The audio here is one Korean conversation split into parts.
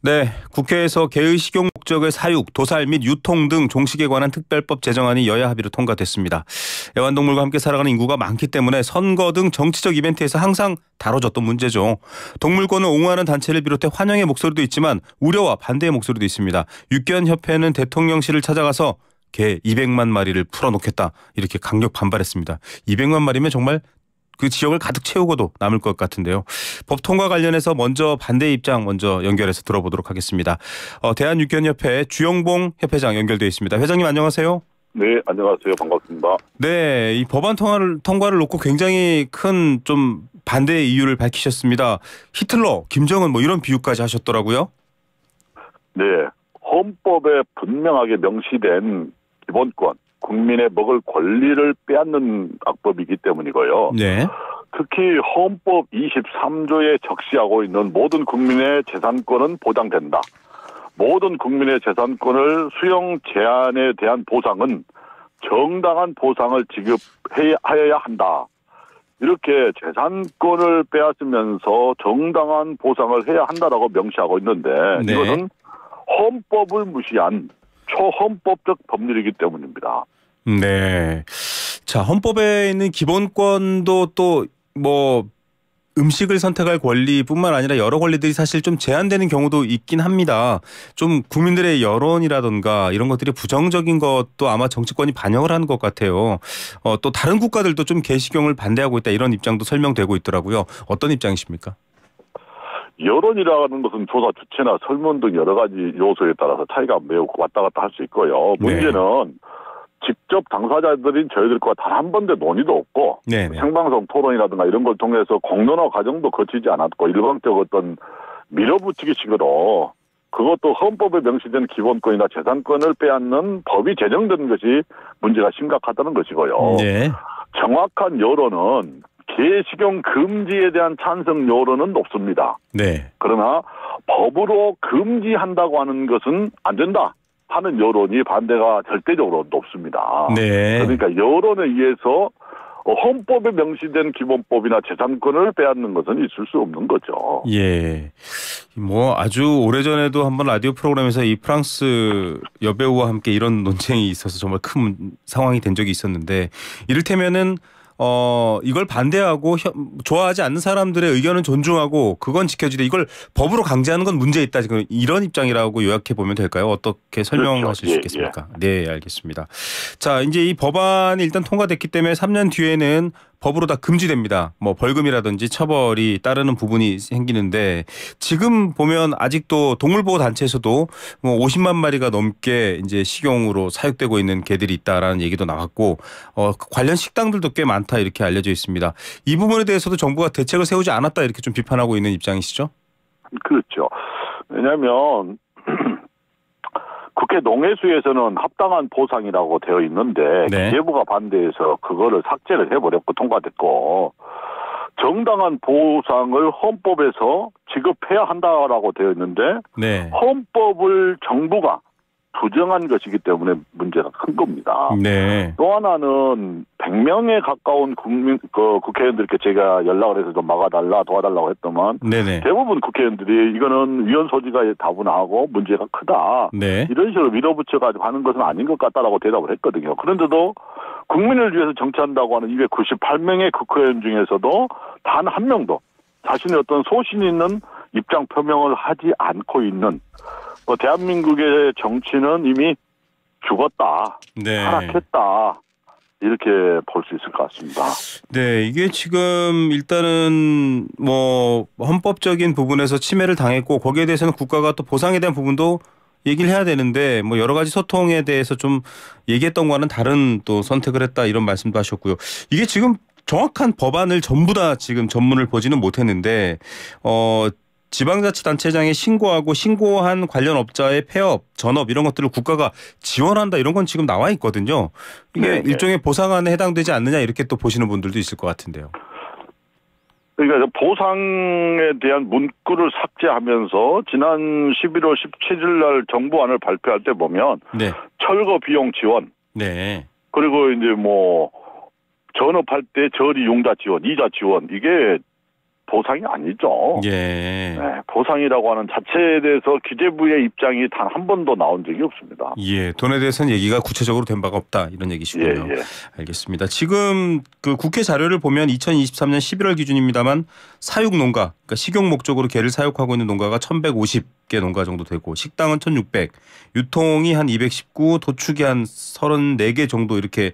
네, 국회에서 개의 식용 목적의 사육, 도살 및 유통 등 종식에 관한 특별법 제정안이 여야 합의로 통과됐습니다. 애완동물과 함께 살아가는 인구가 많기 때문에 선거 등 정치적 이벤트에서 항상 다뤄졌던 문제죠. 동물권을 옹호하는 단체를 비롯해 환영의 목소리도 있지만 우려와 반대의 목소리도 있습니다. 육견협회는 대통령실을 찾아가서 개 200만 마리를 풀어놓겠다 이렇게 강력 반발했습니다. 200만 마리면 정말 그 지역을 가득 채우고도 남을 것 같은데요. 법 통과 관련해서 먼저 반대 입장 먼저 연결해서 들어보도록 하겠습니다. 대한육견협회 주영봉 협회장 연결되어 있습니다. 회장님 안녕하세요. 네, 안녕하세요. 반갑습니다. 네, 이 법안 통과를 놓고 굉장히 큰 좀 반대의 이유를 밝히셨습니다. 히틀러, 김정은 뭐 이런 비유까지 하셨더라고요. 네, 헌법에 분명하게 명시된 기본권, 국민의 먹을 권리를 빼앗는 악법이기 때문이고요. 네. 특히 헌법 23조에 적시하고 있는 모든 국민의 재산권은 보장된다. 모든 국민의 재산권을 수용 제한에 대한 보상은 정당한 보상을 지급하여야 한다. 이렇게 재산권을 빼앗으면서 정당한 보상을 해야 한다라고 명시하고 있는데 네. 이것은 헌법을 무시한 초헌법적 법률이기 때문입니다. 네. 자, 헌법에 있는 기본권도 또 뭐 음식을 선택할 권리뿐만 아니라 여러 권리들이 사실 좀 제한되는 경우도 있긴 합니다. 좀 국민들의 여론이라든가 이런 것들이 부정적인 것도 아마 정치권이 반영을 하는 것 같아요. 또 다른 국가들도 좀 개식용을 반대하고 있다 이런 입장도 설명되고 있더라고요. 어떤 입장이십니까? 여론이라는 것은 조사 주체나 설문 등 여러 가지 요소에 따라서 차이가 매우 왔다 갔다 할 수 있고요. 문제는 직접 당사자들인 저희들과 단 한 번도 논의도 없고 네네. 생방송 토론이라든가 이런 걸 통해서 공론화 과정도 거치지 않았고 일방적 어떤 밀어붙이기식으로 그것도 헌법에 명시된 기본권이나 재산권을 빼앗는 법이 제정된 것이 문제가 심각하다는 것이고요. 네. 정확한 여론은 개식용 금지에 대한 찬성 여론은 높습니다. 네. 그러나 법으로 금지한다고 하는 것은 안 된다 하는 여론이 반대가 절대적으로 높습니다. 네. 그러니까 여론에 의해서 헌법에 명시된 기본법이나 재산권을 빼앗는 것은 있을 수 없는 거죠. 예. 뭐 아주 오래전에도 한번 라디오 프로그램에서 이 프랑스 여배우와 함께 이런 논쟁이 있어서 정말 큰 상황이 된 적이 있었는데 이를테면은 이걸 반대하고 좋아하지 않는 사람들의 의견은 존중하고 그건 지켜주되 이걸 법으로 강제하는 건 문제 있다. 지금 이런 입장이라고 요약해 보면 될까요? 어떻게 설명하실 그렇죠. 수 있겠습니까? 네, 알겠습니다. 자, 이제 이 법안이 일단 통과됐기 때문에 3년 뒤에는 법으로 다 금지됩니다. 뭐 벌금이라든지 처벌이 따르는 부분이 생기는데 지금 보면 아직도 동물보호 단체에서도 뭐 50만 마리가 넘게 이제 식용으로 사육되고 있는 개들이 있다라는 얘기도 나왔고 관련 식당들도 꽤 많다 이렇게 알려져 있습니다. 이 부분에 대해서도 정부가 대책을 세우지 않았다 이렇게 좀 비판하고 있는 입장이시죠? 그렇죠. 왜냐하면 국회 농해수에서는 합당한 보상이라고 되어 있는데 네. 기재부가 반대해서 그거를 삭제를 해버렸고 통과됐고 정당한 보상을 헌법에서 지급해야 한다라고 되어 있는데 네. 헌법을 정부가 부정한 것이기 때문에 문제가 큰 겁니다. 네. 또 하나는 100명에 가까운 국회의원들께 제가 연락을 해서 좀 막아달라 도와달라고 했더만 네네. 대부분 국회의원들이 이거는 위헌 소지가 다분하고 문제가 크다. 네. 이런 식으로 밀어붙여가지고 하는 것은 아닌 것 같다라고 대답을 했거든요. 그런데도 국민을 위해서 정치한다고 하는 298명의 국회의원 중에서도 단 한 명도 자신의 어떤 소신 있는 입장 표명을 하지 않고 있는 대한민국의 정치는 이미 죽었다. 네. 타락했다. 이렇게 볼 수 있을 것 같습니다. 네, 이게 지금 일단은 뭐 헌법적인 부분에서 침해를 당했고 거기에 대해서는 국가가 또 보상에 대한 부분도 얘기를 해야 되는데 뭐 여러 가지 소통에 대해서 좀 얘기했던 거와는 다른 또 선택을 했다 이런 말씀도 하셨고요. 이게 지금 정확한 법안을 전부 다 지금 전문을 보지는 못했는데 지방자치단체장에 신고하고 신고한 관련 업자의 폐업, 전업 이런 것들을 국가가 지원한다 이런 건 지금 나와 있거든요. 이게 네네. 일종의 보상안에 해당되지 않느냐 이렇게 또 보시는 분들도 있을 것 같은데요. 그러니까 보상에 대한 문구를 삭제하면서 지난 11월 17일 날 정부안을 발표할 때 보면 네. 철거 비용 지원 네. 그리고 이제 뭐 전업할 때 저리 융자 지원, 이자 지원 이게 보상이 아니죠. 예. 네, 보상이라고 하는 자체에 대해서 기재부의 입장이 단 한 번도 나온 적이 없습니다. 예, 돈에 대해서는 얘기가 구체적으로 된 바가 없다 이런 얘기시군요. 예, 예. 알겠습니다. 지금 그 국회 자료를 보면 2023년 11월 기준입니다만 사육 농가, 그러니까 식용 목적으로 개를 사육하고 있는 농가가 1,150개 농가 정도 되고 식당은 1,600, 유통이 한 219, 도축이 한 34개 정도 이렇게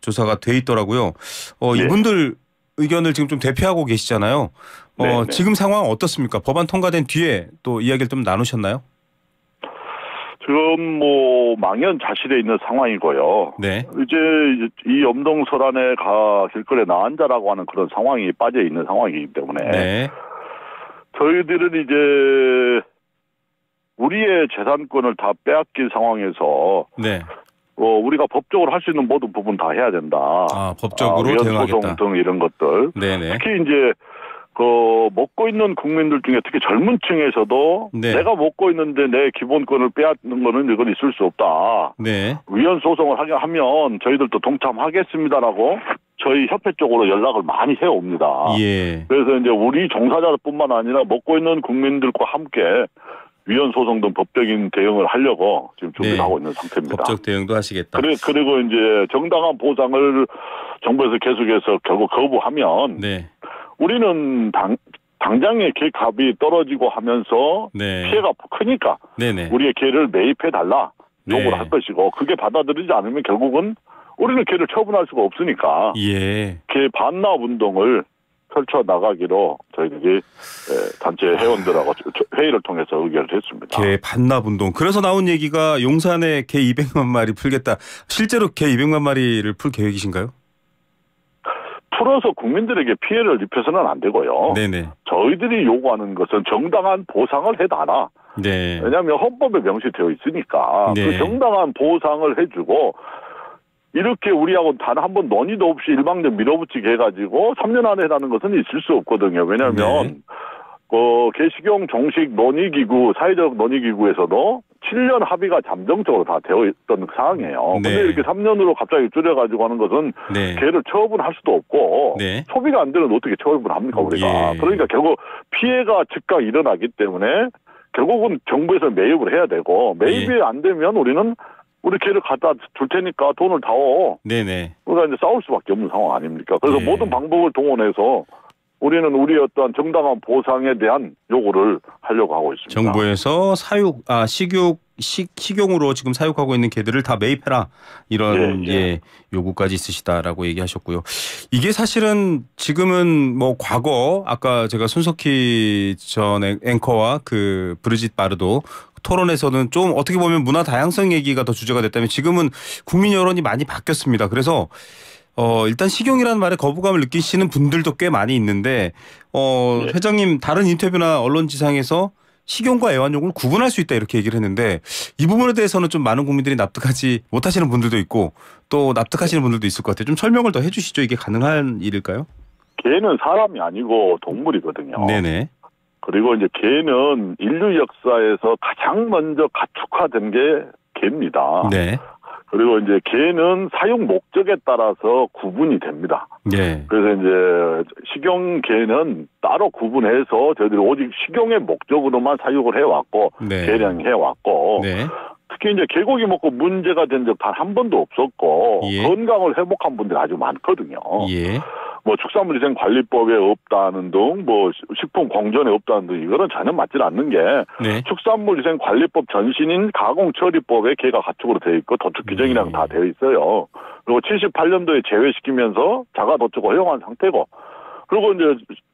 조사가 돼 있더라고요. 네. 이분들 의견을 지금 좀 대표하고 계시잖아요. 네. 지금 상황 어떻습니까? 법안 통과된 뒤에 또 이야기를 좀 나누셨나요? 지금 뭐 망연자실해 있는 상황이고요. 네. 이제 이 염동설안에 길거리에 나앉아라고 하는 그런 상황이 빠져 있는 상황이기 때문에 네. 저희들은 이제 우리의 재산권을 다 빼앗긴 상황에서 네. 우리가 법적으로 할 수 있는 모든 부분 다 해야 된다. 법적으로 위헌 대응하겠다. 소송 등 이런 것들. 네네. 특히 이제 먹고 있는 국민들 중에 특히 젊은 층에서도 네. 내가 먹고 있는데 내 기본권을 빼앗는 거는 이건 있을 수 없다. 네. 위헌 소송을 하게 하면 저희들도 동참하겠습니다라고 저희 협회 쪽으로 연락을 많이 해옵니다. 예. 그래서 이제 우리 종사자뿐만 아니라 먹고 있는 국민들과 함께 위헌 소송 등 법적인 대응을 하려고 지금 준비를 하고 있는 상태입니다. 법적 대응도 하시겠다. 그리고 이제 정당한 보상을 정부에서 계속해서 결국 거부하면 네. 우리는 당장의 개 값이 떨어지고 하면서 네. 피해가 크니까 네네. 우리의 개를 매입해달라 요구를 네. 할 것이고 그게 받아들이지 않으면 결국은 우리는 개를 처분할 수가 없으니까 예. 개 반납 운동을 펼쳐나가기로 저희들이 단체 회원들하고 회의를 통해서 의결을 했습니다. 개 반납 운동. 그래서 나온 얘기가 용산에 개 200만 마리 풀겠다. 실제로 개 200만 마리를 풀 계획이신가요? 풀어서 국민들에게 피해를 입혀서는 안 되고요. 네네. 저희들이 요구하는 것은 정당한 보상을 해달라. 네. 왜냐하면 헌법에 명시되어 있으니까 네. 그 정당한 보상을 해주고 이렇게 우리하고 단 한 번 논의도 없이 일방적 밀어붙이게 해가지고 3년 안에 해라는 것은 있을 수 없거든요. 왜냐하면 네. 개식용 종식 논의기구, 사회적 논의기구에서도 7년 합의가 잠정적으로 다 되어 있던 사항이에요. 네. 근데 이렇게 3년으로 갑자기 줄여가지고 하는 것은 네. 개를 처분할 수도 없고 네. 소비가 안 되면 어떻게 처분을 합니까 우리가. 예. 그러니까 결국 피해가 즉각 일어나기 때문에 결국은 정부에서 매입을 해야 되고 매입이 안 되면 우리는 우리 개를 갖다 줄 테니까 돈을 다오. 네네. 그러니까 이제 싸울 수밖에 없는 상황 아닙니까? 그래서 예. 모든 방법을 동원해서 우리는 우리의 어떠한 정당한 보상에 대한 요구를 하려고 하고 있습니다. 정부에서 식용으로 지금 사육하고 있는 개들을 다 매입해라 이런 요구까지 있으시다라고 얘기하셨고요. 이게 사실은 지금은 뭐 과거 아까 제가 손석희 전 앵커와 그 브리짓 바르도 토론에서는 좀 어떻게 보면 문화 다양성 얘기가 더 주제가 됐다면 지금은 국민 여론이 많이 바뀌었습니다. 그래서 일단 식용이라는 말에 거부감을 느끼시는 분들도 꽤 많이 있는데 회장님 다른 인터뷰나 언론지상에서 식용과 애완용을 구분할 수 있다 이렇게 얘기를 했는데 이 부분에 대해서는 좀 많은 국민들이 납득하지 못하시는 분들도 있고 또 납득하시는 분들도 있을 것 같아요. 좀 설명을 더 해주시죠. 이게 가능한 일일까요? 개는 사람이 아니고 동물이거든요. 네네. 그리고 이제 개는 인류 역사에서 가장 먼저 가축화된 게 개입니다. 네. 그리고 이제 개는 사용 목적에 따라서 구분이 됩니다. 네. 그래서 이제 식용 개는 따로 구분해서 저희들이 오직 식용의 목적으로만 사육을 해왔고 네. 개량해왔고 네. 특히 이제 개고기 먹고 문제가 된 적 단 한 번도 없었고 예. 건강을 회복한 분들이 아주 많거든요. 예. 뭐 축산물위생관리법에 없다는 등 뭐 식품 공전에 없다는 등 이거는 전혀 맞지 않는 게 네. 축산물위생관리법 전신인 가공처리법에 개가 가축으로 되어 있고 도축 규정이랑 다 되어 있어요. 그리고 78년도에 제외시키면서 자가 도축을 허용한 상태고 그리고 이제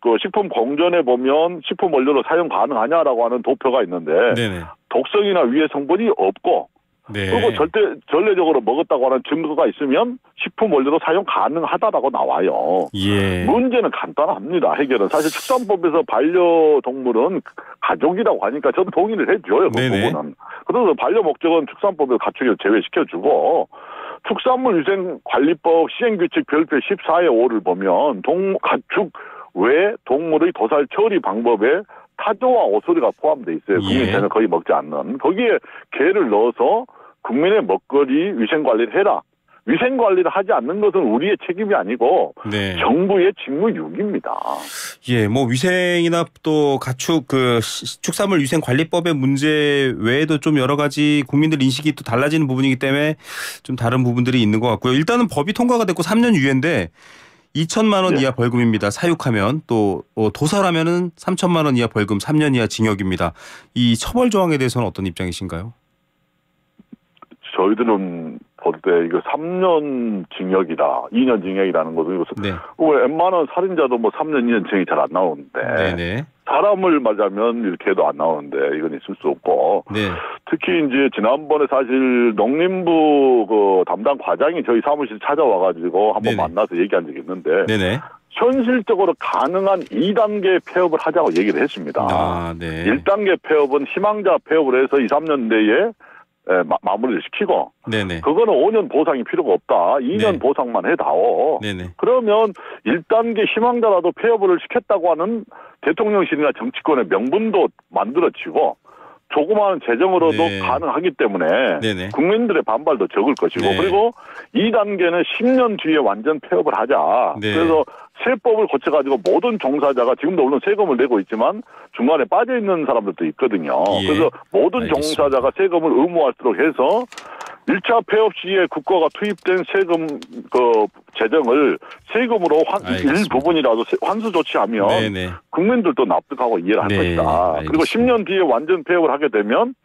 그 식품 공전에 보면 식품 원료로 사용 가능하냐라고 하는 도표가 있는데 네네. 독성이나 위해 성분이 없고 네. 그리고 전례적으로 먹었다고 하는 증거가 있으면 식품 원료로 사용 가능하다라고 나와요. 예. 문제는 간단합니다. 해결은. 사실 축산법에서 반려동물은 가족이라고 하니까 저도 동의를 해줘요. 그 네네. 부분은. 그래서 반려 목적은 축산법에서 가축에서 제외시켜주고 축산물위생관리법 시행규칙 별표 14의 5를 보면 가축 외 동물의 도살 처리 방법에 타조와 오소리가 포함되어 있어요. 국민들은 거의 먹지 않는. 거기에 개를 넣어서 국민의 먹거리 위생관리를 해라. 위생 관리를 하지 않는 것은 우리의 책임이 아니고 네. 정부의 직무유기입니다. 예, 뭐 위생이나 또 가축 축산물 위생 관리법의 문제 외에도 좀 여러 가지 국민들 인식이 또 달라지는 부분이기 때문에 좀 다른 부분들이 있는 것 같고요. 일단은 법이 통과가 됐고 3년 유예인데 2천만 원 네. 이하 벌금입니다. 사육하면 또 도살하면은 3천만 원 이하 벌금 3년 이하 징역입니다. 이 처벌 조항에 대해서는 어떤 입장이신가요? 저희들은 볼 때 이거 3년 징역이다, 2년 징역이라는 것은 이것은 네. 웬만한 살인자도 뭐 3년, 2년 징역이 잘 안 나오는데 네네. 사람을 맞으면 이렇게 해도 안 나오는데 이건 있을 수 없고 네. 특히 이제 지난번에 사실 농림부 그 담당 과장이 저희 사무실 찾아와가지고 한번 네네. 만나서 얘기한 적이 있는데 네네. 현실적으로 가능한 2단계 폐업을 하자고 얘기를 했습니다. 아, 네. 1단계 폐업은 희망자 폐업을 해서 2, 3년 내에 마무리를 시키고 네네. 그거는 5년 보상이 필요가 없다. 2년 네. 보상만 해다오. 네네. 그러면 1단계 희망자라도 폐업을 시켰다고 하는 대통령실이나 정치권의 명분도 만들어지고 조그마한 재정으로도 네. 가능하기 때문에 네네. 국민들의 반발도 적을 것이고 네. 그리고 2단계는 10년 뒤에 완전 폐업을 하자. 네. 그래서 세법을 거쳐가지고 모든 종사자가 지금도 물론 세금을 내고 있지만 중간에 빠져있는 사람들도 있거든요. 예. 그래서 모든 알겠습니다. 종사자가 세금을 의무화하도록 해서 1차 폐업 시에 국가가 투입된 세금 재정을 세금으로 알겠습니다. 일부분이라도 환수 조치하면 네네. 국민들도 납득하고 이해를 할 네, 것이다. 그리고 알겠습니다. 10년 뒤에 완전 폐업을 하게 되면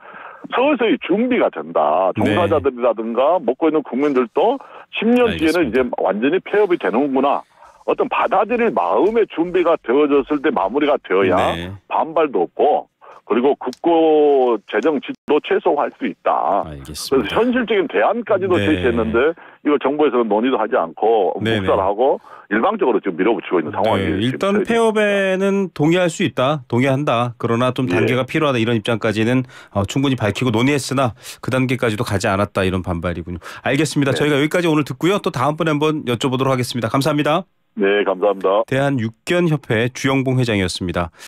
서서히 준비가 된다. 종사자들이라든가 먹고 있는 국민들도 10년 뒤에는 알겠습니다. 이제 완전히 폐업이 되는구나. 어떤 받아들일 마음의 준비가 되어졌을 때 마무리가 되어야 네. 반발도 없고 그리고 국고 재정 지출도 최소화할 수 있다. 알겠습니다. 그래서 현실적인 대안까지도 네. 제시했는데 이걸 정부에서는 논의도 하지 않고 네네. 묵살하고 일방적으로 지금 밀어붙이고 있는 상황이에요. 네, 일단 지금 폐업에는 동의할 수 있다. 동의한다. 그러나 좀 예. 단계가 필요하다. 이런 입장까지는 충분히 밝히고 논의했으나 그 단계까지도 가지 않았다. 이런 반발이군요. 알겠습니다. 네. 저희가 여기까지 오늘 듣고요. 또 다음번에 한번 여쭤보도록 하겠습니다. 감사합니다. 네, 감사합니다. 대한육견협회 주영봉 회장이었습니다.